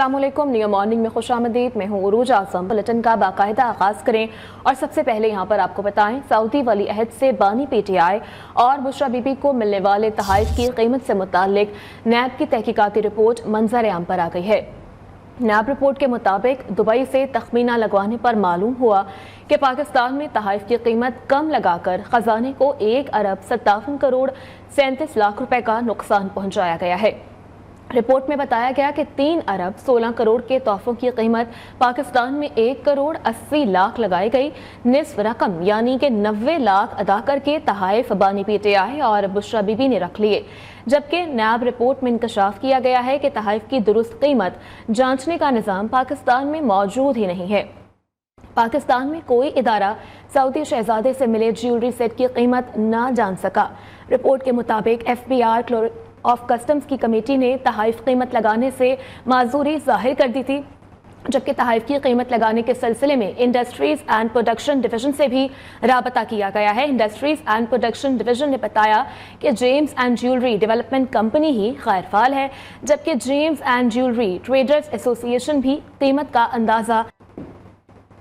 अस्सलाम वालेकुम, new morning में खुशामदीद। मैं हूँ उरूज आज़म। बुलेटिन का बाकायदा आगाज़ करें और सबसे पहले यहाँ पर आपको बताएं, सऊदी वली अहद से बानी PTI और बुशरा बीबी को मिलने वाले तहाइफ की कीमत से मुतालिक नैब की तहकीकाती रिपोर्ट मंजर आम पर आ गई है। नैब रिपोर्ट के मुताबिक दुबई से तखमीना लगवाने पर मालूम हुआ कि पाकिस्तान में तहाइफ की कीमत कम लगाकर खजाने को 1 अरब 57 करोड़ 37 लाख रुपए का नुकसान पहुंचाया गया है। रिपोर्ट में बताया गया कि 3 अरब 16 करोड़ के तोहफों की कीमत पाकिस्तान में 1 करोड़ 80 लाख लगाई गई। निस्फ रकम यानी कि 90 लाख अदा करके तहाइफ बानी PTI और बुशरा बीबी ने रख लिए, जबकि नैब रिपोर्ट में इंकशाफ किया गया है कि तहाइफ की दुरुस्त कीमत जांचने का निज़ाम पाकिस्तान में मौजूद ही नहीं है। पाकिस्तान में कोई इदारा सऊदी शहजादे से मिले ज्वेलरी सेट की कीमत ना जान सका। रिपोर्ट के मुताबिक FBI ऑफ कस्टम्स की कमेटी ने तहाइफ कीमत लगाने से माजूरी जाहिर कर दी थी, जबकि तहाइफ की कीमत लगाने के सिलसिले में इंडस्ट्रीज एंड प्रोडक्शन डिवीजन से भी राबता किया गया है। इंडस्ट्रीज एंड प्रोडक्शन डिवीजन ने बताया कि gems and jewellery development company ही गैर फाल है, जबकि gems and jewellery traders association भी कीमत का अंदाजा।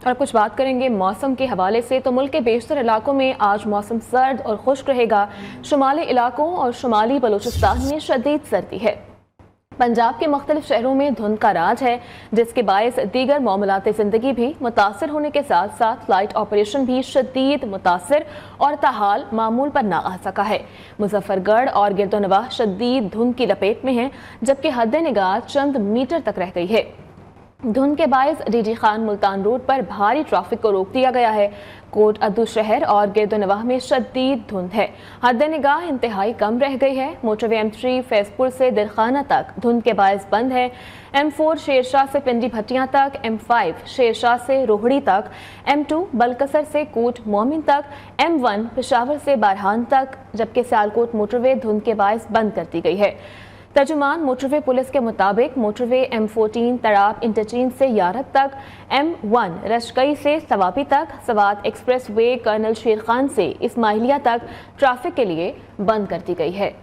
और कुछ बात करेंगे मौसम के हवाले से, तो मुल्क के बेशतर इलाकों में आज मौसम सर्द और खुश्क रहेगा। शुमाली इलाकों और शुमाली बलूचिस्तान में शदीद सर्दी है। पंजाब के मुख्तलिफ शहरों में धुंध का राज है, जिसके बायस दीगर मामलात ज़िंदगी भी मुतासर होने के साथ साथ फ्लाइट ऑपरेशन भी शदीद मुतासर और ताहाल मामूल पर ना आ सका है। मुजफ्फरगढ़ और गिरदोनवाह शदीद धुंध की लपेट में है, जबकि हद निगाह चंद मीटर तक रह गई है। धुंध के बायस DG खान मुल्तान रोड पर भारी ट्रैफिक को रोक दिया गया है। कोट अद्दू शहर और गिरदोनवाह में शदीद धुंध है, हद निगाह इंतहाई कम रह गई है। मोटरवे M3 फैजपुर से दिलखाना तक धुंध के बायस बंद है। M4 शेरशाह से पिंडी भट्टियां तक, M5 शेरशाह से रोहड़ी तक, M2 बलकसर से कोट मोमिन तक, M1 पेशावर से बारहान तक, जबकि सियालकोट मोटरवे धुंध के बायस बंद कर दी गई है। तर्जुमान मोटरवे पुलिस के मुताबिक मोटरवे M14 तड़ाब इंटरचेंज से यारत तक, M1 रशकई से सवाबी तक, सवात एक्सप्रेस वे कर्नल शेर खान से इस्माइलिया तक ट्रैफिक के लिए बंद कर दी गई है।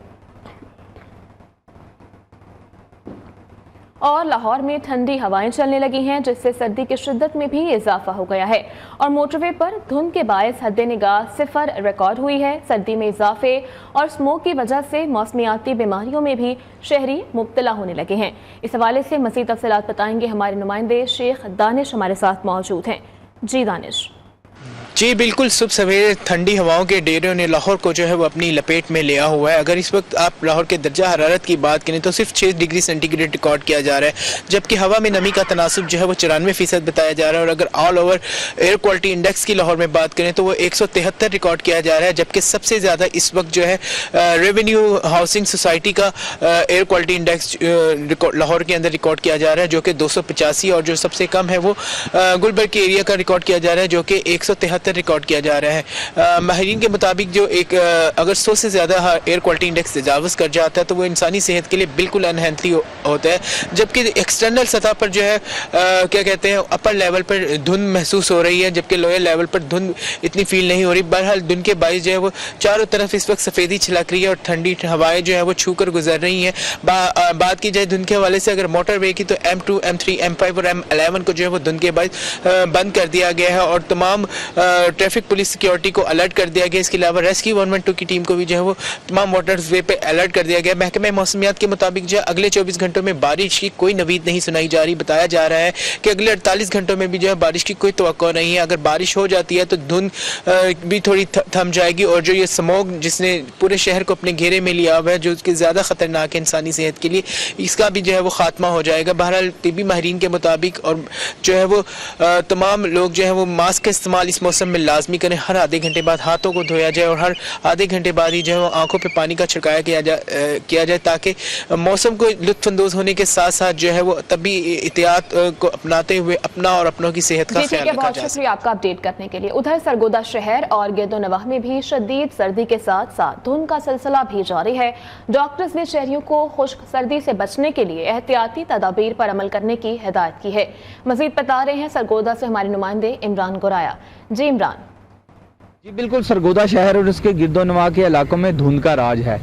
और लाहौर में ठंडी हवाएं चलने लगी हैं, जिससे सर्दी की शिद्दत में भी इजाफा हो गया है और मोटरवे पर धुंध के बायस हद निगाह 0 रिकॉर्ड हुई है। सर्दी में इजाफे और स्मोक की वजह से मौसमियाती बीमारियों में भी शहरी मुब्तला होने लगे हैं। इस हवाले से मज़ीद तफसीलात बताएंगे हमारे नुमाइंदे शेख दानिश हमारे साथ मौजूद हैं। जी दानिश। जी बिल्कुल, सुबह सवेरे ठंडी हवाओं के डेरों ने लाहौर को जो है वो अपनी लपेट में लिया हुआ है। अगर इस वक्त आप लाहौर के दर्जा हरारत की बात करें तो सिर्फ 6 डिग्री सेंटीग्रेड रिकॉर्ड किया जा रहा है, जबकि हवा में नमी का तनासब जो है वो 94% बताया जा रहा है। और अगर all over air quality index की लाहौर में बात करें तो वो 173 रिकॉर्ड किया जा रहा है, जबकि सबसे ज़्यादा इस वक्त जो है रेवेन्यू हाउसिंग सोसाइटी का एयर क्वालिटी इंडेक्स लाहौर के अंदर रिकॉर्ड किया जा रहा है, जो कि 285, और जो सबसे कम है वो गुलबर्ग के एरिया का रिकॉर्ड किया जा रहा है, जो कि 173 रिकॉर्ड किया जा रहा है। माहिरीन के मुताबिक जो एक अगर 100 से ज़्यादा एयर क्वालिटी इंडेक्स तजावज़ कर जाता है तो वो इंसानी सेहत के लिए बिल्कुल अनहेल्थी होता है, जबकि एक्सटर्नल सतह पर जो है क्या कहते हैं अपर लेवल पर धुंध महसूस हो रही है, जबकि लोअर लेवल पर धुंध इतनी फील नहीं हो रही। बहरहाल धुंध के बायस जो है वो चारों तरफ इस वक्त सफ़ेदी छिलक रही है और ठंडी हवाएं जो है वो छू कर गुजर रही हैं। बात की जाए धुंध के हवाले से अगर मोटर वे की तो M2, M3, M5 और M11 को जो है वो धुंध के बायस बंद कर दिया गया है और तमाम ट्रैफिक पुलिस सिक्योरिटी को अलर्ट कर दिया गया। इसके अलावा रेस्क्यू 112 की टीम को भी जो है वो तमाम वाटर्स वे पे अलर्ट कर दिया गया। महकमे मौसमियात के मुताबिक जो है अगले 24 घंटों में बारिश की कोई नवीद नहीं सुनाई जा रही। बताया जा रहा है कि अगले 48 घंटों में भी जो है बारिश की कोई तवक्को नहीं है। अगर बारिश हो जाती है तो धुंध भी थोड़ी थम जाएगी और जो ये स्मोक जिसने पूरे शहर को अपने घेरे में लिया हुआ है, जो कि ज़्यादा ख़तरनाक है इंसानी सेहत के लिए, इसका भी जो है वो खात्मा हो जाएगा। बहरहाल तिबी माहिरीन के मुताबिक और जो है वो तमाम लोग जो है वो मास्क का इस्तेमाल इस मौसम में लाजमी करें। हर आधे घंटे बाद हाथों को धोया जाए और हर आधे घंटे बाद ही जो है आंखों पे पानी का छिड़काव किया जाए ताकि मौसम को लुत्फानंदोज होने के साथ साथ जो है वो तभी एहतियात को अपनाते हुए अपना और अपनों की सेहत का ख्याल रखा जाए। बहुत शुक्रिया आपका अपडेट करने के लिए। उधर सरगोदा शहर और गिरदोनवाह में भी शदीद सर्दी के साथ साथ धुंध का सिलसिला भी जारी है। डॉक्टर्स ने शहरियों को खुश्क सर्दी से बचने के लिए एहतियाती तदाबीर पर अमल करने की हिदायत की है। मजीद बता रहे हैं सरगोदा से हमारे नुमाइंदे इमरान गुराया। जी इमरान। जी बिल्कुल, सरगोदा शहर और उसके गिरदोनवाह के इलाकों में धुंध का राज है।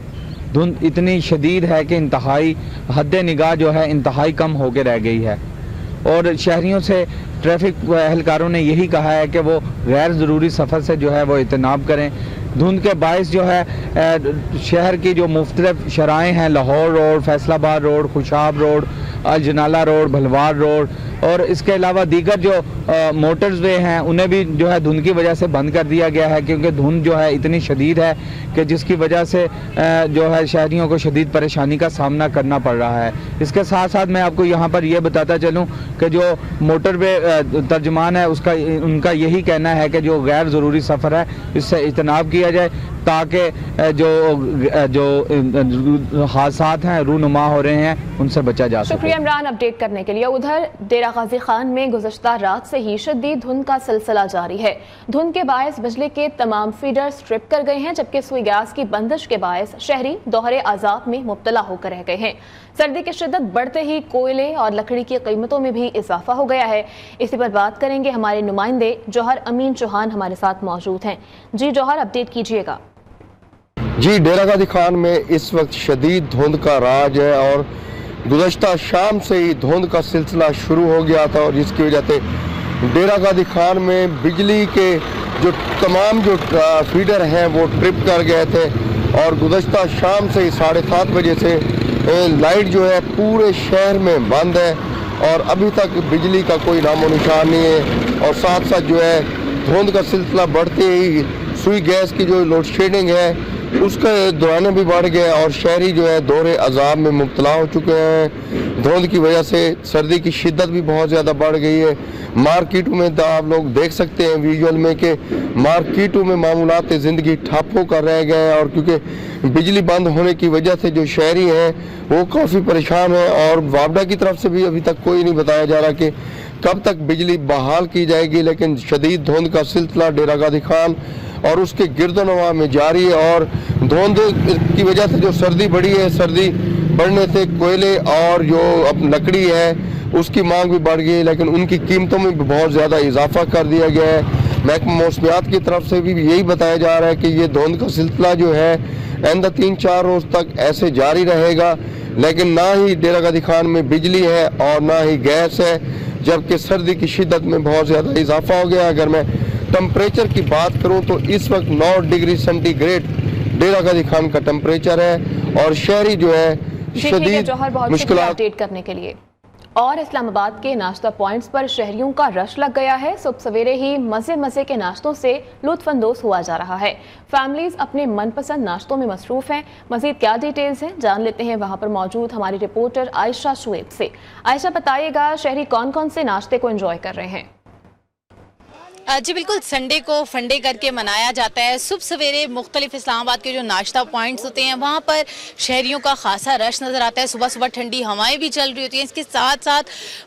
धुंध इतनी शदीद है कि इंतहाई हद निगाह जो है इंतहाई कम होकर रह गई है। और शहरियों से ट्रैफिक एहलकारों ने यही कहा है कि वो गैर ज़रूरी सफ़र से जो है वो इजतनाब करें। धुंध के बायस जो है शहर की जो मुख्तलिफ शराएँ हैं, Lahore road, Faisalabad road, Khushab road, Ajnala road, Bhalwar road और इसके अलावा दीगर जो मोटर्स वे हैं उन्हें भी जो है धुंध की वजह से बंद कर दिया गया है, क्योंकि धुंध जो है इतनी शदीद है कि जिसकी वजह से जो है शहरियों को शदीद परेशानी का सामना करना पड़ रहा है। इसके साथ साथ मैं आपको यहाँ पर यह बताता चलूँ कि जो मोटर वे तर्जमान है उनका यही कहना है कि जो गैर ज़रूरी सफ़र है इससे इज्तनाब किया जाए, ताकि जो हादसात हैं रूनुमा हो रहे हैं उनसे बचा जा सके। शुक्रिया इमरान अपडेट करने के लिए। उधर डेरा गाजी खान में गुज़श्ता रात से ही शदीद धुंध का सिलसिला जारी है। धुंध के बायस बिजली के तमाम फीडर्स ट्रिप कर गए हैं, जबकि सुई गैस की बंदिश के बायस शहरी दोहरे अजाब में मुब्तला होकर रह गए हैं। सर्दी की शिद्दत बढ़ते ही कोयले और लकड़ी की कीमतों में भी इजाफा हो गया है। इसी पर बात करेंगे, हमारे नुमाइंदे जौहर अमीन चौहान हमारे साथ मौजूद हैं। जी जौहर, अपडेट कीजिएगा। जी, डेरा गाजी खान में इस वक्त शदीद धुंध का राज है और गुज़श्ता शाम से ही धुंध का सिलसिला शुरू हो गया था, और जिसकी वजह से डेरा गाजी खान में बिजली के जो तमाम जो फीडर हैं वो ट्रिप कर गए थे, और गुज़श्ता शाम से ही 7:30 बजे से लाइट जो है पूरे शहर में बंद है और अभी तक बिजली का कोई नामो निशान नहीं है। और साथ साथ जो है धुंध का सिलसिला बढ़ते ही सुई गैस की जो लोड शेडिंग है उसके दौरान भी बढ़ गए और शहरी जो है दोहरे अजाब में मुब्तला हो चुके हैं। धुंध की वजह से सर्दी की शिद्दत भी बहुत ज़्यादा बढ़ गई है। मार्केटों में तो आप लोग देख सकते हैं विजुअल में कि मार्केटों में मामूलात ज़िंदगी ठप होकर रह गए हैं, और क्योंकि बिजली बंद होने की वजह से जो शहरी हैं वो काफ़ी परेशान हैं, और वापडा की तरफ से भी अभी तक कोई नहीं बताया जा रहा कि कब तक बिजली बहाल की जाएगी। लेकिन शदीद धुंध का सिलसिला डेरा गाजी खान और उसके गिरदोनवा में जारी है, और धुंध की वजह से जो सर्दी बढ़ी है, सर्दी बढ़ने से कोयले और जो अब लकड़ी है उसकी मांग भी बढ़ गई है, लेकिन उनकी कीमतों में भी बहुत ज़्यादा इजाफा कर दिया गया है। महकमा मौसमियात की तरफ से भी यही बताया जा रहा है कि ये धुंध का सिलसिला जो है आइंदा 3-4 रोज़ तक ऐसे जारी रहेगा, लेकिन ना ही डेरा गाजी खान में बिजली है और ना ही गैस है, जबकि सर्दी की शिद्दत में बहुत ज़्यादा इजाफा हो गया। अगर मैं टेम्परेचर की बात करूं तो इस वक्त 9 डिग्री सेंटीग्रेड डेरा गाजी खान का टेम्परेचर है, और शहरी जो है शदीद मुश्किलात अपडेट करने के लिए। और इस्लामाबाद के नाश्ता पॉइंट्स पर शहरियों का रश लग गया है। सुबह सवेरे ही मजे मजे के नाश्तों से लुत्फानंदोज हुआ जा रहा है। फैमिलीज अपने मनपसंद नाश्तों में मसरूफ हैं। मजीद क्या डिटेल्स हैं जान लेते हैं वहां पर मौजूद हमारी रिपोर्टर आयशा शुएब से। आयशा, बताइएगा शहरी कौन कौन से नाश्ते को एंजॉय कर रहे हैं? जी बिल्कुल, संडे को फंडे करके मनाया जाता है। सुबह सवेरे मुख्तलिफ इस्लामाबाद के जो नाश्ता पॉइंट्स होते हैं वहाँ पर शहरियों का खासा रश नज़र आता है। सुबह सुबह ठंडी हवाएं भी चल रही होती हैं, इसके साथ साथ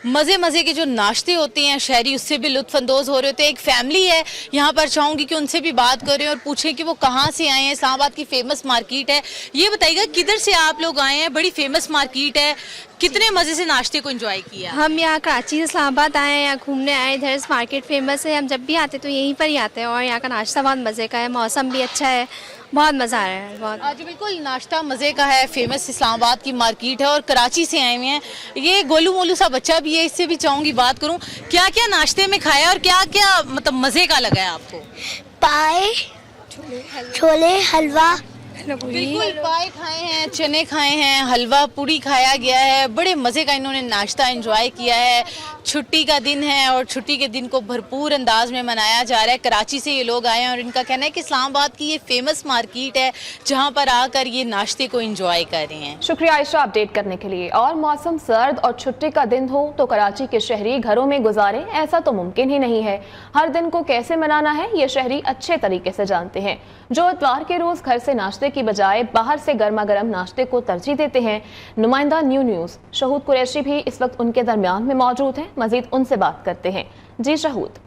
मज़े मज़े के जो नाश्ते होते हैं शहरी उससे भी लुत्फानंदोज़ हो रहे होते हैं। एक फैमिली है यहाँ पर, चाहूँगी कि उनसे भी बात करें और पूछें कि वो कहाँ से आए हैं। इस्लामाबाद की फ़ेमस मार्केट है, ये बताइएगा किधर से आप लोग आए हैं? बड़ी फेमस मार्केट है, कितने मज़े से नाश्ते को एंजॉय किया? हम यहाँ कराची से इस्लामाबाद आए हैं, यहाँ घूमने आए। इधर मार्केट फेमस है, हम जब भी आते तो यहीं पर ही आते हैं, और यहाँ का नाश्ता बहुत मज़े का है, मौसम भी अच्छा है, बहुत मज़ा आ रहा है। बहुत जी बिल्कुल, नाश्ता मज़े का है, फेमस इस्लामाबाद की मार्केट है और कराची से आए हुए हैं। ये गोलू मोलू सा बच्चा भी है, इससे भी चाहूँगी बात करूँ, क्या क्या नाश्ते में खाया और क्या क्या मतलब मज़े का लगा है आपको? पाए, छोले, हलवा। बिल्कुल, पाए खाए हैं, चने खाए हैं, हलवा पूरी खाया गया है। बड़े मज़े का इन्होंने नाश्ता एंजॉय किया है। छुट्टी का दिन है और छुट्टी के दिन को भरपूर अंदाज में मनाया जा रहा है। कराची से ये लोग आए हैं और इनका कहना है कि इस्लामाबाद की ये फेमस मार्केट है जहाँ पर आकर ये नाश्ते को एंजॉय कर रहे हैं। शुक्रिया आयशा अपडेट करने के लिए। और मौसम सर्द और छुट्टी का दिन हो तो कराची के शहरी घरों में गुजारे, ऐसा तो मुमकिन ही नहीं है। हर दिन को कैसे मनाना है ये शहरी अच्छे तरीके से जानते हैं। जो इतवार के रोज घर से नाश्ते की बजाय बाहर से गर्मा गर्म नाश्ते को तरजीह देते हैं। नुमाइंदा न्यूज़ शहूद कुरैशी भी इस वक्त उनके दरमियान में मौजूद हैं। मजीद उनसे बात करते हैं। जी शहूद।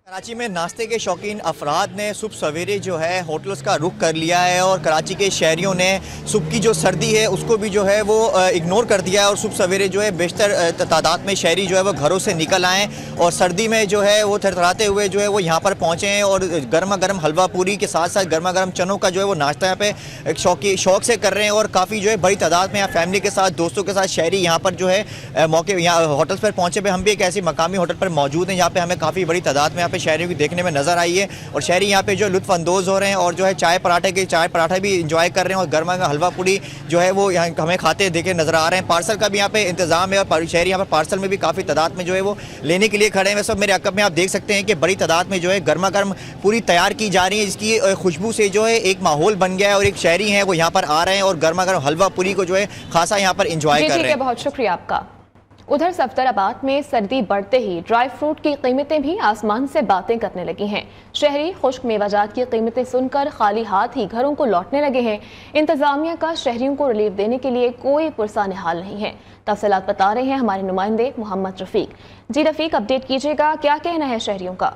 कराची में नाश्ते के शौकीन अफराद ने सुबह सवेरे जो है होटल्स का रुख कर लिया है और कराची के शहरियों ने सुबह की जो सर्दी है उसको भी जो है वो इग्नोर कर दिया है और सुबह सवेरे जो है बेशतर तादाद में शहरी जो है वो घरों से निकल आएँ और सर्दी में जो है वो थरथराते हुए जो है वो यहाँ पर पहुँचे हैं और गर्मा गर्म हलवा पूरी के साथ साथ गर्मा गर्म चनों का जो है वो नाश्ता यहाँ पे शौक से कर रहे हैं और काफ़ी जो है बड़ी तादाद में यहाँ फैमिली के साथ दोस्तों के साथ शहरी यहाँ पर जो है मौके यहाँ होटल्स पर पहुँचे पे हम भी एक ऐसी मकामी होटल पर मौजूद हैं यहाँ पे हमें काफ़ी बड़ी तादाद में यहाँ पे शहरियों की देखने में नज़र आई है और शहरी यहाँ पे जो लुत्फ़ अंदोज़ हो रहे हैं और जो है चाय पराठा भी इंजॉय कर रहे हैं और गर्मा हलवा पूड़ी जो है वो यहाँ हमें खाते देखे नज़र आ रहे हैं। पार्सल का भी यहाँ पे इंतज़ाम है और शहरी यहाँ पर पार्सल में भी काफ़ी तादाद में जो है वो लेने के लिए खड़े हैं। सब मेरे अकब में आप देख सकते हैं कि बड़ी तादाद में जो है गर्मा गर्म पूरी तैयार की जा रही है, जिसकी खुशबू से जो है एक माहौल बन गया है और एक शहरी हैं वो यहाँ पर आ रहे हैं और गर्मा गर्म हलवा पूरी को जो है खासा यहाँ पर इंजॉय कर रहे हैं। बहुत शुक्रिया आपका। उधर सफदराबाद में सर्दी बढ़ते ही ड्राई फ्रूट की कीमतें भी आसमान से बातें करने लगी हैं। शहरी खुश्क मेवाजात की कीमतें सुनकर खाली हाथ ही घरों को लौटने लगे हैं। इंतजामिया का शहरियों को रिलीफ देने के लिए कोई पुरसान हाल नहीं है। तफसीलात बता रहे हैं हमारे नुमाइंदे मोहम्मद रफीक। जी रफीक, अपडेट कीजिएगा, क्या कहना है शहरियों का?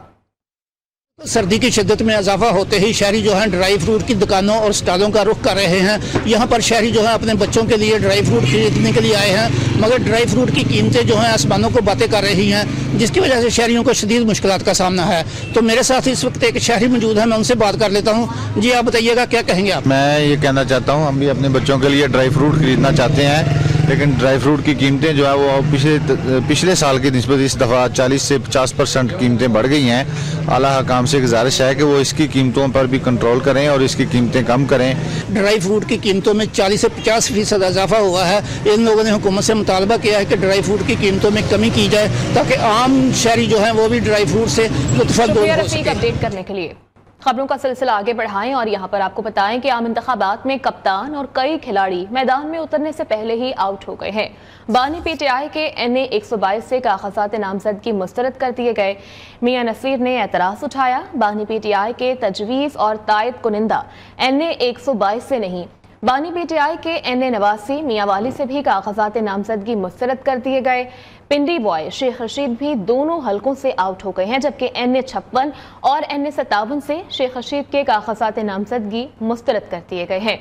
सर्दी की शिद्दत में इजाफा होते ही शहरी जो हैं ड्राई फ्रूट की दुकानों और स्टॉलों का रुख कर रहे हैं। यहाँ पर शहरी जो है अपने बच्चों के लिए ड्राई फ्रूट खरीदने के लिए आए हैं, मगर ड्राई फ्रूट की कीमतें जो हैं आसमानों को बातें कर रही हैं, जिसकी वजह से शहरियों को शदीद मुश्किलात का सामना है। तो मेरे साथ इस वक्त एक शहरी मौजूद है, मैं उनसे बात कर लेता हूँ। जी आप बताइएगा, क्या कहेंगे आप? मैं ये कहना चाहता हूँ, हम भी अपने बच्चों के लिए ड्राई फ्रूट खरीदना चाहते हैं, लेकिन ड्राई फ्रूट की कीमतें जो है वो पिछले साल की निस्बत इस दफ़ा 40 से 50% कीमतें बढ़ गई हैं। आला हकाम से गुजारिश है कि वो इसकी कीमतों पर भी कंट्रोल करें और इसकी कीमतें कम करें। ड्राई फ्रूट की कीमतों में 40 से 50% इजाफा हुआ है। इन लोगों ने हुकूमत से मुतालबा किया है कि ड्राई फ्रूट की कीमतों में कमी की जाए ताकि आम शहरी जो हैं वो भी ड्राई फ्रूट से लुत्फ़अंदोज़ हो सके। अपडेट करने के लिए खबरों का सिलसिला आगे बढ़ाएं और यहाँ पर आपको बताएं कि आम इंतखाबात में कप्तान और कई खिलाड़ी मैदान में उतरने से पहले ही आउट हो गए हैं। बानी पीटीआई के NA 122 से कागजात नामजदगी मुस्तरद कर दिए गए। मियां नसीर ने एतराज़ उठाया, बानी पीटीआई के तजवीज़ और तायद कुनिंदा NA 122 से नहीं, बानी पीटीआई के NA 89 मियां वाली से भी कागजात नामजदगी मुस्तरद कर दिए गए। पिंडी बॉय शेख रशीद भी दोनों हलकों से आउट हो गए हैं, जबकि NA 56 और NA 57 से शेख रशीद के कागजात नामजदगी मुस्तरद कर दिए गए हैं।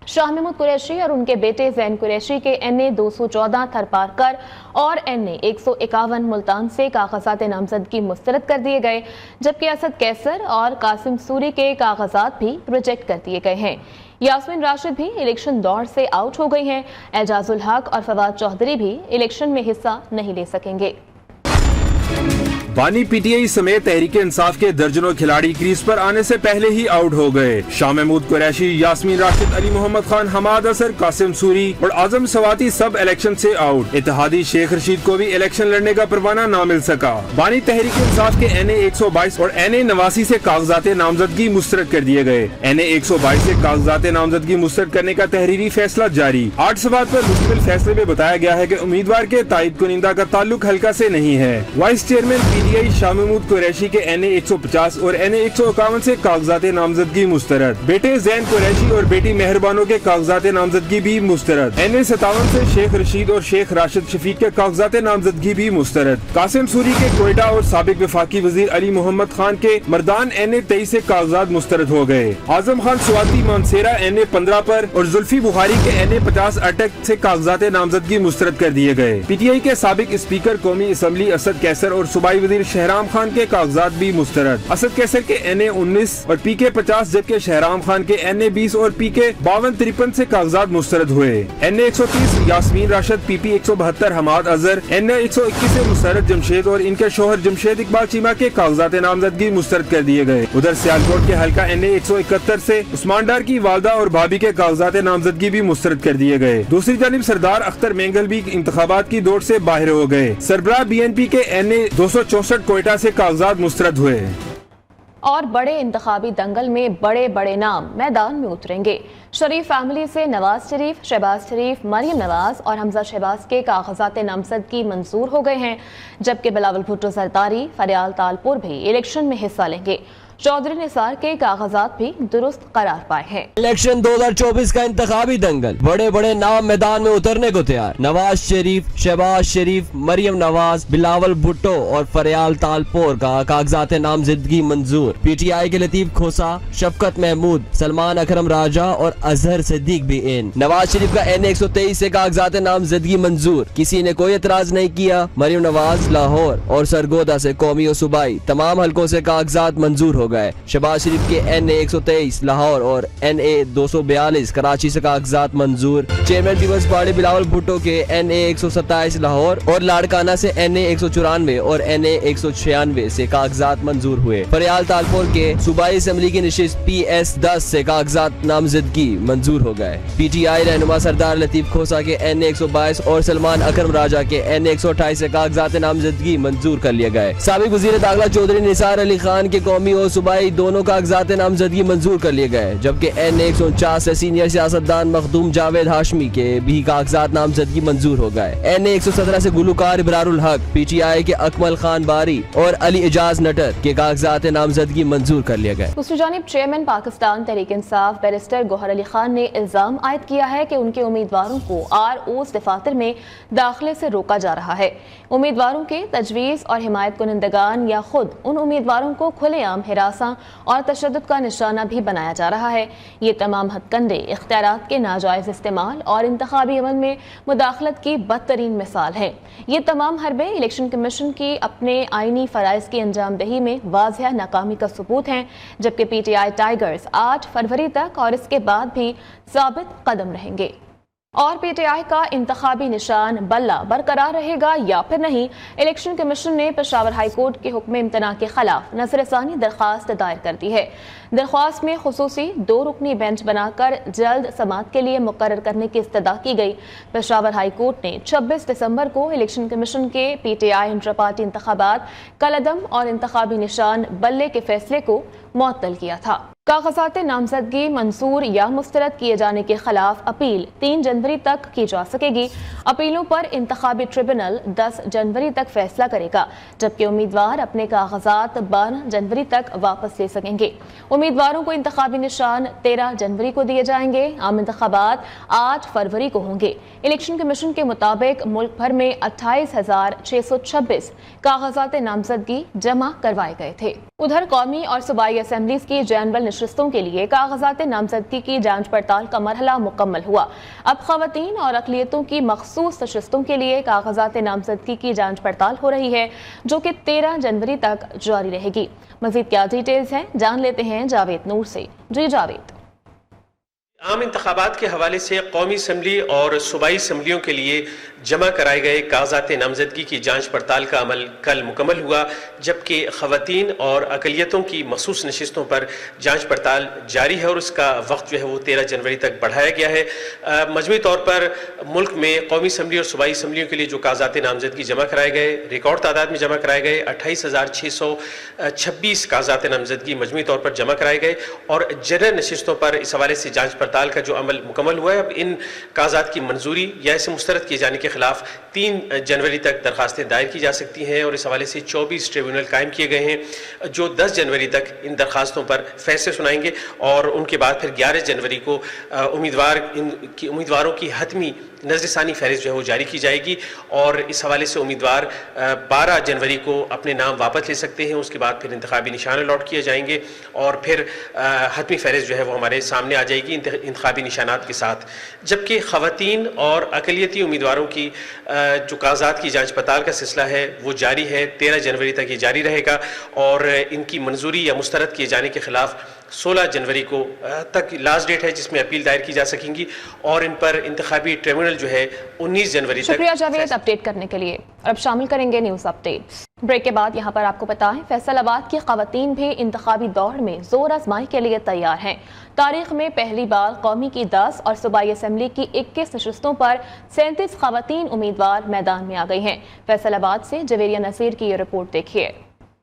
शाह महमूद कुरैशी और उनके बेटे जैन कुरैशी के NA 214 थरपारकर और NA 151 मुल्तान से कागजात नामजदगी मुस्तरद कर दिए गए, जबकि असद कैसर और कासिम सूरी के कागजात भी रिजेक्ट कर दिए गए हैं। यास्मीन राशिद भी इलेक्शन दौर से आउट हो गई हैं। एजाजुल हक और फवाद चौधरी भी इलेक्शन में हिस्सा नहीं ले सकेंगे। बानी पीटीआई समेत तहरीक इंसाफ के दर्जनों खिलाड़ी क्रीज पर आने से पहले ही आउट हो गए। शाह महमूद कुरैशी, यास्मीन राशिद, अली मोहम्मद खान, हमाद असर, कासिम सूरी और आजम सवाती सब इलेक्शन से आउट। इत्तेहादी शेख रशीद को भी इलेक्शन लड़ने का परवाना न मिल सका। बानी तहरीक इंसाफ के NA 122 और NA 89 से कागजात नामजदगी मुस्तरद कर दिए गए। NA 122 से कागजात नामजदगी मुस्तरद करने का तहरीरी फैसला जारी। 8 सवाल पर मुश्तमिल फैसले में बताया गया है कि उम्मीदवार के तायद कुनिंदा का ताल्लुक हल्का से नहीं है। Vice chairman PTI Shah Mahmood Qureshi के NA 150 और NA 151 से कागजात नामजदगी मुस्तरद। बेटे जैन कुरैशी और बेटी मेहरबानों के कागजात नामजदगी भी मुस्तरद। NA 57 से शेख रशीद और शेख राशिद शफीक के कागजात नामजदगी भी मुस्तरद। कासिम सूरी के कोयटा और साबिक वफाकी वजीर अली मोहम्मद खान के मर्दान NA 23 से कागजात मुस्तरद हो गए। आजम खान स्वाति मानसेरा NA 15 पर और जुल्फी बुखारी के NA 50 अटक से कागजात नामजदगी मुस्तरद कर दिए गए। PTI के साबिक स्पीकर कौमी असम्बली असद कैसर और सूबाई वजीर शहराम खान के कागजात भी मुस्तरद। असद कैसर के NA 19 और PK 50 जबकि शहराम खान के NA 20 और PK 52-53 से कागजात मुस्तरद हुए। NA 130 Yasmin Rashid, PP 172 Hammad Azhar, NA 121 से मुस्तरद जमशेद और इनके शोहर जमशेद इकबाल चीमा के कागजात नामजदगी मुस्तरद कर दिए गए। उधर सियालकोट के हल्का NA 171 से उस्मान डार की वालदा और भाभी के कागजात नामजदगी भी मुस्तरद कर दिए गए। दूसरी जानिब सरदार अख्तर मेंगल भी इंतखाबात की दौड़ से बाहर हो गए। सरबराह BNP के NA 264 कोयटा से कागजात मुस्तरद हुए। और बड़े इंतखाबी दंगल में बड़े बड़े नाम मैदान में उतरेंगे। शरीफ फैमिली से नवाज शरीफ, शहबाज शरीफ, मरियम नवाज और हमजा शहबाज के कागजात नामजदगी मंजूर हो गए हैं, जबकि बिलावल भुट्टो जरदारी, फरियाल तालपुर भी इलेक्शन में हिस्सा लेंगे। चौधरी निसार के कागजात भी दुरुस्त करार पाए हैं। इलेक्शन 2024 का इंतखाबी दंगल, बड़े बड़े नाम मैदान में उतरने को तैयार। नवाज शरीफ, शहबाज शरीफ, मरियम नवाज, बिलावल भुट्टो और फरियाल तालपोर का कागजात नामजदगी मंजूर। PTI के लतीफ खोसा, शफकत महमूद, सलमान अकरम राजा और अजहर सिद्दीक भी इन। नवाज शरीफ का NA 123 से कागजात नामजदगी मंजूर, किसी ने कोई एतराज नहीं किया। मरियम नवाज लाहौर और सरगोदा से कौमी और सूबाई तमाम हलकों से कागजात मंजूर हो गए। शहबाज शरीफ के NA 123 लाहौर और NA 242 कराची से कागजात मंजूर। चेयरमैन पीपल्स पार्टी बिलावल भुट्टो के NA 127 लाहौर और लाड़काना से NA 194 और NA 196 से कागजात मंजूर हुए। फरियाल तालपोर के सूबाई असेंबली की नशिस्त PS 10 से कागजात नामजदगी मंजूर हो गए। PTI रहनुमा सरदार लतीफ खोसा के NA 122 और सलमान अकरम राजा के NA 128 से कागजात नामजदगी मंजूर कर लिए गए। साबिक वजीर दाखिला चौधरी निसार अली खान के कौमी और सूबाई दोनों कागजात नामजदगी मंजूर कर लिए गए, जबकि NA 149 से सीनियर सियासतदान मखदूम जावेद हाशमी के भी कागजात नामजदगी मंजूर हो गए। NA 117 से गुलकार इब्रारुल हक, PTI के अकमल खान बारी और अली एजाज नटर के कागजात नामजदगी मंजूर कर लिए गए। दूसरी जानिब चेयरमैन पाकिस्तान तहरीक इंसाफ बैरिस्टर गौहर अली खान ने इल्जाम आयद किया है कि उनके उम्मीदवारों को ROs दफातर में दाखिले से रोका जा रहा है। उम्मीदवारों के तजवीज़ और हिमायत कुनंदगान या खुद उन उम्मीदवारों को खुलेआम हिरासा और तशद्दुद का निशाना भी बनाया जा रहा है। ये तमाम हथकंडे इख्तियारात के नाजायज़ इस्तेमाल और इंतखाबी अमल में मुदाखलत की बदतरीन मिसाल है। ये तमाम हरबे इलेक्शन कमीशन की अपने आइनी फ़राइज़ की अंजामदही में वाज़िह नाकामी का सबूत हैं, जबकि PTI टाइगर्स 8 फरवरी तक और इसके बाद भी साबित कदम रहेंगे। और PTI का इंतखाबी निशान बल्ला बरकरार रहेगा या फिर नहीं, इलेक्शन कमीशन ने पेशावर हाई कोर्ट के हुक्म इम्तना के खिलाफ नज़रसानी दरख्वास्त दायर कर दी है। दरख्वास्त में खुसूसी 2 रुकनी बेंच बनाकर जल्द समाअत के लिए मुकर्रर करने की इस्तदा की गई। पेशावर हाई कोर्ट ने 26 दिसंबर को इलेक्शन कमीशन के PTI इंटर पार्टी इंतखाबात कलअदम और इंतखाबी निशान बल्ले के फैसले को मुअत्तल किया था। कागजात नामजदगी मंसूर या मुस्तरद किए जाने के खिलाफ अपील 3 जनवरी तक की जा सकेगी। अपीलों पर इंतखाबी ट्रिब्यूनल 10 जनवरी तक फैसला करेगा, जबकि उम्मीदवार अपने कागजात 12 जनवरी तक वापस ले सकेंगे। उम्मीदवारों को इंतखाबी निशान 13 जनवरी को दिए जाएंगे। आम इंतखाबात 8 फरवरी को होंगे। इलेक्शन कमीशन के मुताबिक मुल्क भर में 28,626 कागजात नामजदगी जमा करवाए गए थे। उधर कौमी और सूबाई असेंबलीज की जनरल नशिस्तों के लिए कागजात नामजदगी की जांच पड़ताल का मरहला मुकम्मल हुआ। अब खवातीन और अक़लियतों की मखसूस नशिस्तों के लिए कागजात नामजदगी की जांच पड़ताल हो रही है, जो कि 13 जनवरी तक जारी रहेगी। मज़ीद क्या डिटेल्स हैं, जान लेते हैं जावेद नूर से। जी जावेद। आम इंतखाबात के हवाले से कौमी असम्बली और सूबाई असम्बलियों के लिए जमा कराए गए कागजात नामजदगी की जांच पड़ताल का अमल कल मुकम्मल हुआ, जबकि खवातीन और अक़लियतों की मखसूस नशिस्तों पर जांच पड़ताल जारी है और उसका वक्त जो है वो 13 जनवरी तक बढ़ाया गया है। मजमूई तौर पर मुल्क में कौमी असम्बली और सूबाई असम्बलियों के लिए जो कागजात नामजदगी जमा कराए गए, रिकॉर्ड तादाद में जमा कराए गए 28,626 कागजात नामजदगी मजमूई तौर पर जमा कराए गए और जनरल नशिस्तों पर इस हवाले से जांच पड़ताल का जो अमल मुकम्मल हुआ है। अब इन कागजात की मंजूरी या इसे मुस्तरद किए जाने के खिलाफ 3 जनवरी तक दरखास्तें दायर की जा सकती हैं और इस हवाले से 24 ट्रिब्यूनल कायम किए गए हैं जो 10 जनवरी तक इन दरखास्तों पर फैसले सुनाएंगे और उनके बाद फिर 11 जनवरी को उम्मीदवारों की हतमी नज़रसानी फहरिस्त जो है वो जारी की जाएगी और इस हवाले से उम्मीदवार 12 जनवरी को अपने नाम वापस ले सकते हैं। उसके बाद फिर इंतखाबी निशान अलॉट किए जाएंगे और फिर हतमी फहरिस्त जो है वो हमारे सामने आ जाएगी इंतखाबी निशानात के साथ। जबकि खवातीन और अक़लियती उम्मीदवारों की जो कागजात की जांच पड़ताल का सिलसिला है वो जारी है, 13 जनवरी तक ये जारी रहेगा और इनकी मंजूरी या मुस्तरद किए जाने के खिलाफ 16 जनवरी को तक लास्ट डेट है जिसमें अपील दायर की जा सकेंगी और इन पर इंतखाबी ट्रिब्यूनल जो है 19 जनवरी तक। शुक्रिया जावेद अपडेट करने के लिए। अब शामिल करेंगे न्यूज़ अपडेट्स। ब्रेक के बाद यहाँ पर आपको बताएं, फैसलाबाद की खवातीन भी इंतखाबी दौड़ में जोर आजमाई के लिए तैयार हैं। तारीख में पहली बार कौमी की 10 और सूबाई असेंबली की 21 नशिस्तों पर 37 खवातीन उम्मीदवार मैदान में आ गई हैं। फैसलाबाद से जवेरिया नसीर की ये रिपोर्ट देखिए।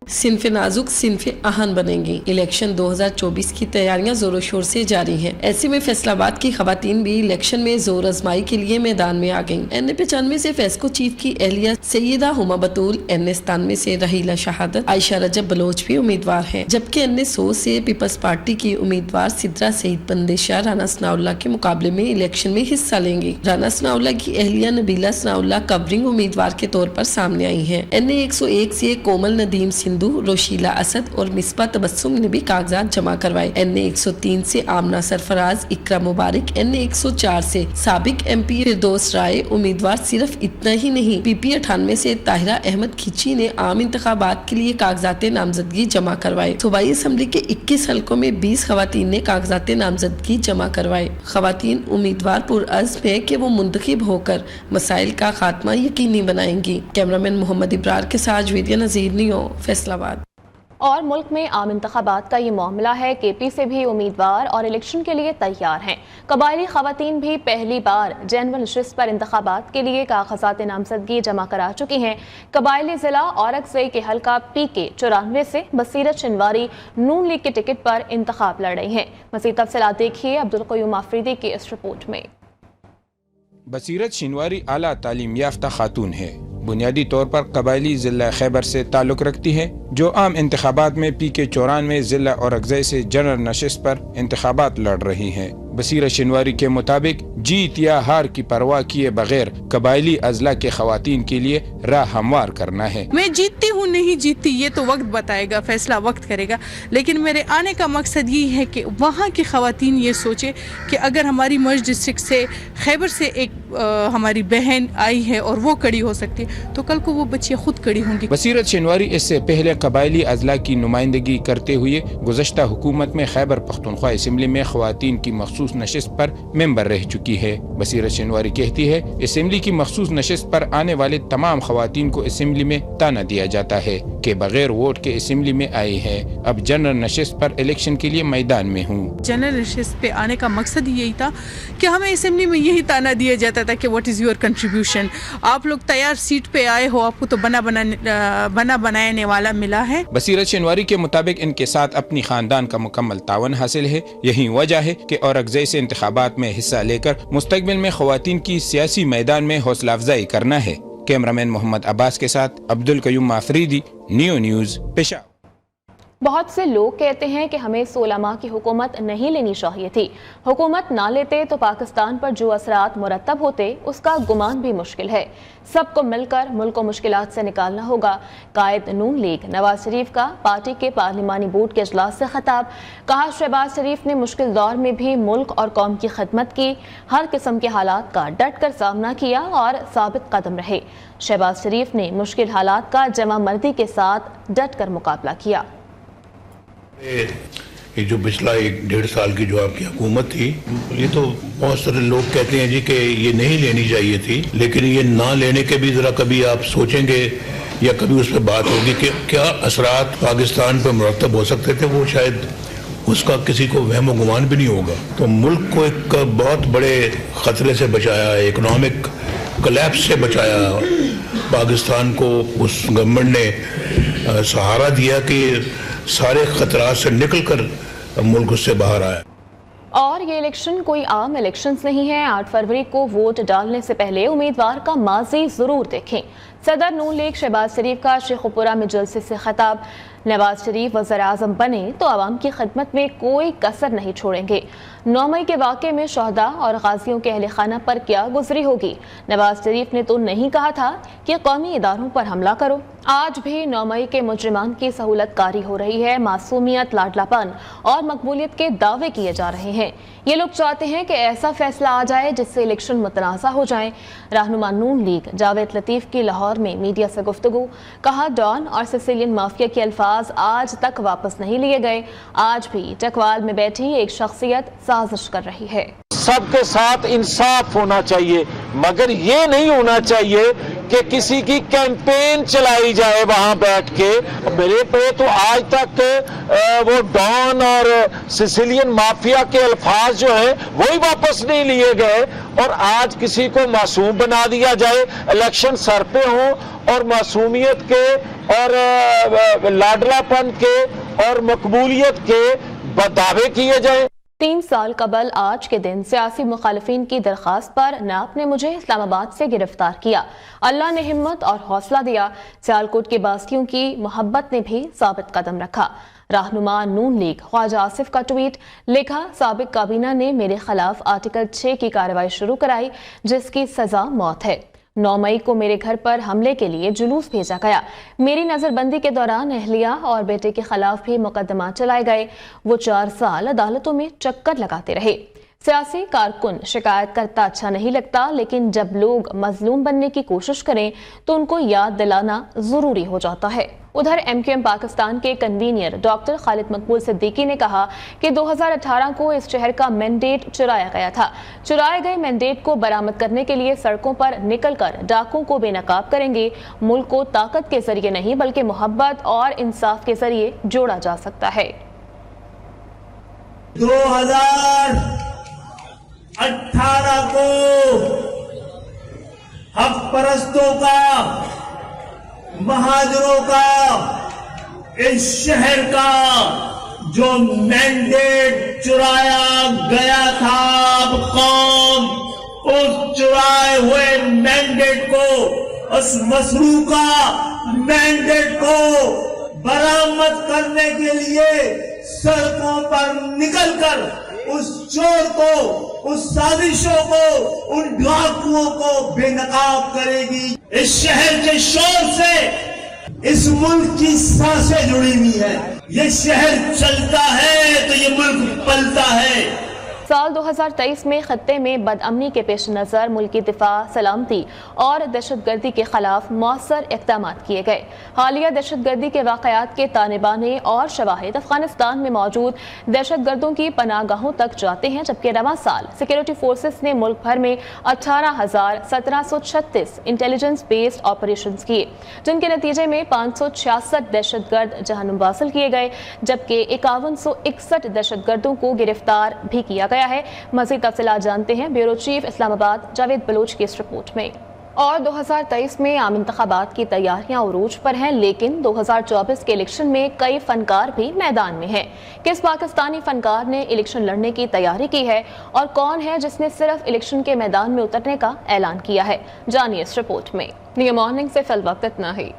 सिन्फ नाजुक सिन्फ आहन बनेंगी। इलेक्शन 2024 की तैयारियां जोरों शोर से जारी हैं। ऐसे में फैसलाबाद की खवातीन भी इलेक्शन में जोर आजमाई के लिए मैदान में आ गईं। NA95 से फेस्को चीफ की एहलिया सैयदा हुमा बतूल, NA97 से रहीला शहादत, आयशा रजब बलोच भी उम्मीदवार हैं, जबकि NA100 से पीपल्स पार्टी की उम्मीदवार सिद्रा सईद बंदिशा राना सनाउल्लाह के मुकाबले में इलेक्शन में हिस्सा लेंगी। राना सनाउल्लाह की एहलिया नबीला सनाउल्लाह कवरिंग उम्मीदवार के तौर पर सामने आई है। NA101 से कोमल नदीम रोशीला असद और मिसबा तबस्सुम ने भी कागजात जमा करवाए। NA103 से आमना सरफराज, इकरा मुबारक, NA104 से साबिक MP फिरदौस राय उम्मीदवार। सिर्फ इतना ही नहीं, PP98 से ताहिरा अहमद खिची ने आम इंतखाबात के लिए कागजात नामजदगी जमा करवाए। सूबाई असम्बली के 21 हलकों में 20 खवातीन ने कागजात नामजदगी जमा करवाए। खवातीन उम्मीदवार पुरअज़्म है कि वो मुंतखब होकर मसाइल का खात्मा यकीनी बनाएंगी। कैमरामैन मोहम्मद इब्रार के साथ विद्या नज़ीर, नियो, फैसलाबाद। और मुल्क में आम इंतखाबात का ये मामला है। KP से भी उम्मीदवार और इलेक्शन के लिए तैयार हैं। कबायली खवातीन भी पहली बार जनरल नशिस्त पर इंतखाबात के लिए कागजात नामजदगी जमा करा चुकी हैं। कबायली जिला औरंगज़ई के हल्का PK94 से बसीरत शिनवारी नून लीग के टिकट पर इंतखाब लड़ रही हैं। मज़ीद तफसीलात देखिए अब्दुल क़य्यूम आफरीदी की इस रिपोर्ट में। बसीरत शिनवारी आला तालीम याफ्ता खातून है। बुनियादी तौर पर कबायली ज़िला खैबर से ताल्लुक़ रखती है, जो आम इंतखाबात में PK94 ज़िला औरंगज़ई से जनरल नशिस्त पर इंतखाबात लड़ रही हैं। बसीरत शिनवारी के मुताबिक जीत या हार की परवाह किए बगैर कबायली अजला के खवातीन के लिए राह हमवार करना है। मैं जीतती हूँ नहीं जीतती ये तो वक्त बताएगा, फैसला वक्त करेगा, लेकिन मेरे आने का मकसद ये है कि वहाँ की खवातीन ये सोचे कि अगर हमारी मर्ज डिस्ट्रिक्ट से खैबर से एक हमारी बहन आई है और वो खड़ी हो सकती है, तो कल को वो बच्चियाँ खुद खड़ी होंगी। बसीरत शिनवारी इससे पहले कबायली अजला की नुमाइंदगी करते हुए गुज़श्ता हुकूमत में खैबर पख्तूनख्वा असम्बली में खवातीन की मखसूस नशिस्त पर मेंबर रह चुकी है। बसीरत शिनवारी कहती है, असम्बली की मखसूस नशिस्त पर आने वाले तमाम खवातीन को असम्बली में ताना दिया जाता है कि बगैर वोट के असम्बली में आए हैं। अब जनरल नशिस्त पर इलेक्शन के लिए मैदान में हूँ। जनरल नशिस्त पे आने का मकसद यही था कि हमें असम्बली में यही ताना दिया जाता था कि व्हाट इज़ योर कंट्रीब्यूशन, आप लोग तैयार सीट पे आए हो, आपको तो बना बनाने वाला मिला है। बसीरत शिनवारी के मुताबिक इनके साथ अपनी खानदान का मुकम्मल तावन हासिल है। यही वजह है कि औरंगज़ई से इंतखाबात में हिस्सा लेकर मुस्तकबिल में खवातीन की सियासी मैदान में हौसला अफजाई करना है। कैमरामैन मोहम्मद अब्बास के साथ अब्दुल क़य्यूम आफरीदी, नियो न्यूज़, पेशा। बहुत से लोग कहते हैं कि हमें 16 माह की हुकूमत नहीं लेनी चाहिए थी। हुकूमत ना लेते तो पाकिस्तान पर जो असरात मुरतब होते उसका गुमान भी मुश्किल है। सबको मिलकर मुल्क को मुश्किलात से निकालना होगा। कायद नून लीग नवाज शरीफ का पार्टी के पार्लिमानी बोर्ड के इजलास से खिताब। कहा, शहबाज शरीफ ने मुश्किल दौर में भी मुल्क और कौम की खिदमत की, हर किस्म के हालात का डट कर सामना किया और साबित कदम रहे। शहबाज शरीफ ने मुश्किल हालात का जमा मर्दी के साथ डट कर मुकाबला किया। ये जो पिछला 1-1.5 साल की जो आपकी हुकूमत थी, ये तो बहुत सारे लोग कहते हैं जी कि ये नहीं लेनी चाहिए थी, लेकिन ये ना लेने के भी ज़रा कभी आप सोचेंगे या कभी उस पर बात होगी कि क्या असरात पाकिस्तान पर मुरतब हो सकते थे, वो शायद उसका किसी को वहम गुमान भी नहीं होगा। तो मुल्क को एक बहुत बड़े ख़तरे से बचाया, इकनॉमिक कोलैप्स से बचाया। पाकिस्तान को उस गवर्नमेंट ने सहारा दिया कि सारे खतरात से निकलकर मुल्क उससे बाहर आया। और ये इलेक्शन कोई आम इलेक्शंस नहीं है। 8 फरवरी को वोट डालने से पहले उम्मीदवार का माजी जरूर देखें। सदर नून लीग शहबाज शरीफ का शेखुपुरा में जलसे से खिताब। नवाज शरीफ वज़ीर आज़म बने तो आवाम की खिदमत में कोई कसर नहीं छोड़ेंगे। 9 मई के वाक़े में शहदा और गाजियों के अहले खाना पर क्या गुजरी होगी। नवाज शरीफ ने तो नहीं कहा था कि कौमी इदारों पर हमला करो। आज भी 9 मई के मुजरिमान की सहूलत कारी हो रही है। मासूमियत, लाडलापन और मकबूलियत के दावे किए जा रहे हैं। ये लोग चाहते हैं कि ऐसा फैसला आ जाए जिससे इलेक्शन मुतनाज़ा हो जाए। रहनुमा नून लीग जावेद लतीफ़ की लाहौर में मीडिया से गुफ्तगू। कहा, डॉन और सिसिलियन माफिया के अल्फाज आज तक वापस नहीं लिए गए। आज भी चकवाल में बैठी एक शख्सियत साजिश कर रही है। सबके साथ इंसाफ होना चाहिए, मगर ये नहीं होना चाहिए कि किसी की कैंपेन चलाई जाए वहां बैठ के। मेरे पे तो आज तक वो डॉन और सिसिलियन माफिया के अल्फाज जो हैं वही वापस नहीं लिए गए, और आज किसी को मासूम बना दिया जाए, इलेक्शन सर पे हो और मासूमियत के اور لاڈلاپن کے اور مقبولیت کے دعوے کیے جائیں۔ 3 سال قبل آج کے دن سیاسی مخالفین کی درخواست پر نیب نے مجھے اسلام آباد سے گرفتار کیا۔ اللہ نے ہمت اور حوصلہ دیا۔ سیالکوٹ کے باسیوں کی محبت نے بھی ثابت قدم رکھا۔ رہنما نون لیگ خواجہ آصف کا ٹویٹ، لکھا سابق کابینہ نے میرے خلاف آرٹیکل 6 کی کارروائی شروع کرائی جس کی سزا موت ہے۔ 9 مئی کو میرے گھر پر حملے کے لیے جلوس بھیجا گیا۔ میری نظر بندی کے دوران اہلیہ اور بیٹے کے خلاف بھی مقدمات چلائے گئے۔ وہ 4 سال عدالتوں میں چکر لگاتے رہے۔ سیاسی کارکن شکایت کرتا اچھا نہیں لگتا، لیکن جب لوگ مظلوم بننے کی کوشش کریں تو ان کو یاد دلانا ضروری ہو جاتا ہے۔ ادھر ایم کیو ایم پاکستان کے کنوینر ڈاکٹر خالد مقبول صدیقی نے کہا کہ 2018 کو اس شہر کا مینڈیٹ چرایا گیا تھا۔ چرائے گئے مینڈیٹ کو برآمد کرنے کے لیے سڑکوں پر نکل کر ڈاکوں کو بے نقاب کریں گے۔ ملک کو طاقت کے ذریعے نہیں بلکہ محبت اور انصاف کے ذریعے جوڑا جا سکتا ہے۔ 2018 کو حق پرستوں کا، مہاجروں کا، اس شہر کا جو مینڈیٹ چرایا گیا تھا، اب قوم اس چرائے ہوئے مینڈیٹ کو، اس مسروقہ مینڈیٹ کو برآمد کرنے کے لیے سڑکوں پر نکل کر اس چور کو، اس سازشوں کو، ان ڈاکوؤں کو بے نقاب کرے گی۔ اس شہر کے شور سے اس ملک کی سانسیں جڑی ہوئی ہیں۔ یہ شہر چلتا ہے تو یہ ملک پلتا ہے۔ سال 2023 میں خطے میں بدامنی کے پیش نظر ملکی دفاع، سلامتی اور دہشت گردی کے خلاف مؤثر اقدامات کیے گئے۔ حالیہ دہشت گردی کے واقعات کے تانے بانے اور شواہد افغانستان میں موجود دہشت گردوں کی پناہ گاہوں تک جاتے ہیں، جبکہ رواں سال سیکیورٹی فورسز نے ملک بھر میں 18,1736 انٹیلیجنس بیسڈ آپریشنز کیے، جن کے نتیجے میں 566 دہشت گرد جہنم واصل کیے گئے، جبکہ 5161 دہشت گردوں کو گرفتار بھی کیا گیا ہے۔ مزید تفصیلات جانتے ہیں بیورو چیف اسلام آباد جاوید بلوچ کی اس رپورٹ میں۔ اور 2023 میں عام انتخابات کی تیاریاں عروج پر ہیں، لیکن 2024 کے الیکشن میں کئی فنکار بھی میدان میں ہیں۔ کس پاکستانی فنکار نے الیکشن لڑنے کی تیاری کی ہے اور کون ہے جس نے صرف الیکشن کے میدان میں اترنے کا اعلان کیا ہے؟ جانیے اس رپورٹ میں۔ نیو مارننگ سے فی الوقت اتنا ہی۔